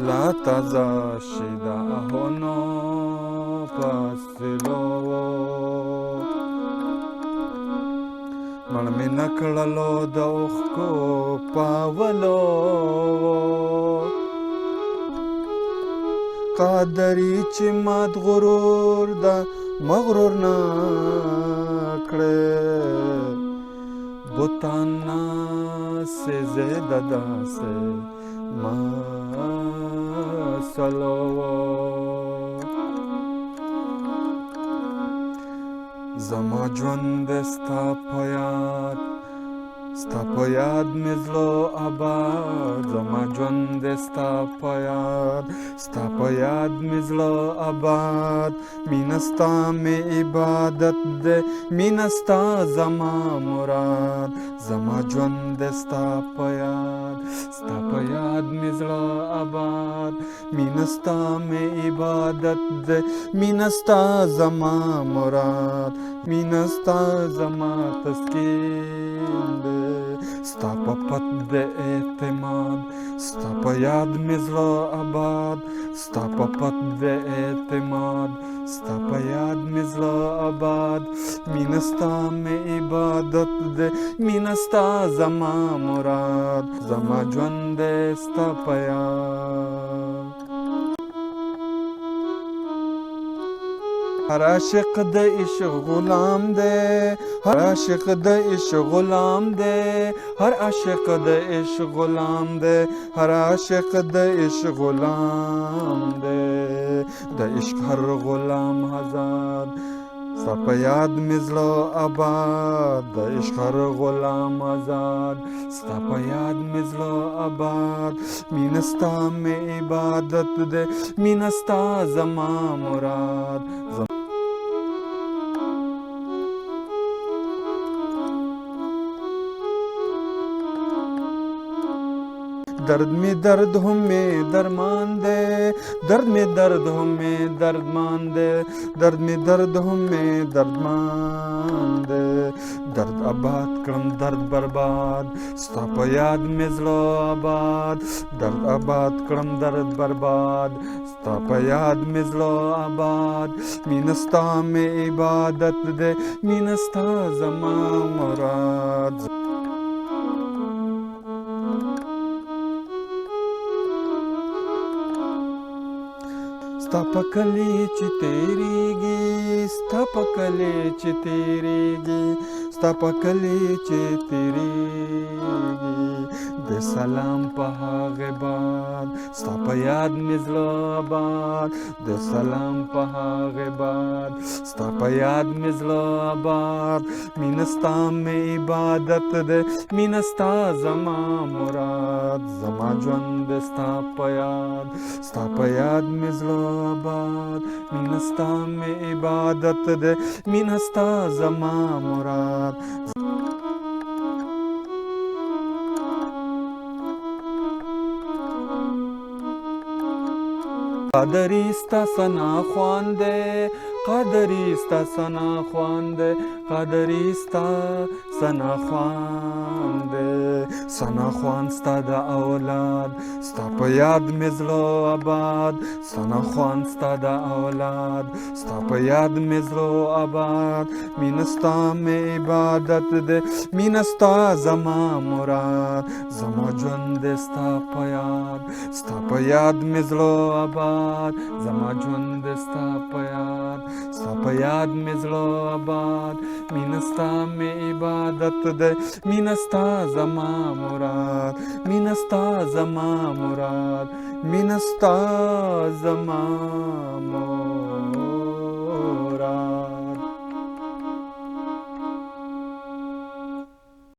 لا تزا شدا هونو پاسلو مړ مې نکړلو د اوښکو پاولو قادری چې مات غرور د مغرور نه کړې بتانا سے زیادہ داسې مسلو زما ژوند ستا په یاد ستا په یاد مې زړه آباد زما ژوند ستا په یاد ستا په یاد مې زړه آباد مینه ستا مې عبادت دی مینه ستا زما مراد زما ژوند ستا په یاد ستا په یاد مې زړه آباد مینه ستا مې عبادت دی مینه ستا زما مراد مینه ستا زما تسکین دی ستا په پت د اعتماد ستا په یاد مې زړه آباد ستا په پت د اعتماد ستا په یاد مې زړه آباد مینه ستا مې عبادت دی مینه ستا زما مراد زما ژوند دی ستا په یاد هر عاشق د عشق غلام دی هر عاشق د عشق غلام دی هر عاشق د عشق غلام دی هر عاشق د عشق غلام دی د عشق هر غلام آزاد ستا په یاد مې زړه آباد د عشق هر غلام آزاد ستا په یاد مې زړه آباد مینه ستا مې عبادت دی مینه ستا زما مراد درد میں درد ہوں میں درمان دے درد میں درد ہوں میں دردمان دے درد میں درد ہوں میں دردمان دے درد آباد کړم درد برباد ستا په یاد مې زړه آباد درد آباد کړم درد برباد ستا په یاد مې زړه آباد مینه ستا مې عبادت دی مینه ستا زما مراد ستا په کلی چې تیریږي ستا په کلی چې تیریږي ستا په کلی چې تیریږي د سلام په هغه باد ستا په یاد مې زړه آباد د سلام په هغه باد ستا په یاد مې زړه آباد مینه ستا مې عبادت دی مینه ستا زما مراد زما ژوند ستا په یاد ستا په یاد مې زړه آباد مینه ستا مې عبادت دی مینه ستا زما مراد قادری ستا ثنا خوانده قادری ستا ثنا خوانده قادری ستا ثنا خوانده ثنا خوان ستا د اولاد ستا په یاد مې زړه آباد ثنا خوان ستا د اولاد ستا په یاد مې زړه آباد مینه ستا مې عبادت دی مینه ستا زما مراد زما ژوند دی ستا په یاد ستا په یاد مې زړه آباد زما ژوند دی ستا په یاد ستا په یاد مې زړه آباد مینه ستا مې عبادت دی مینه ستا زما مراد مینه ستا زما مراد مینه ستا زما مراد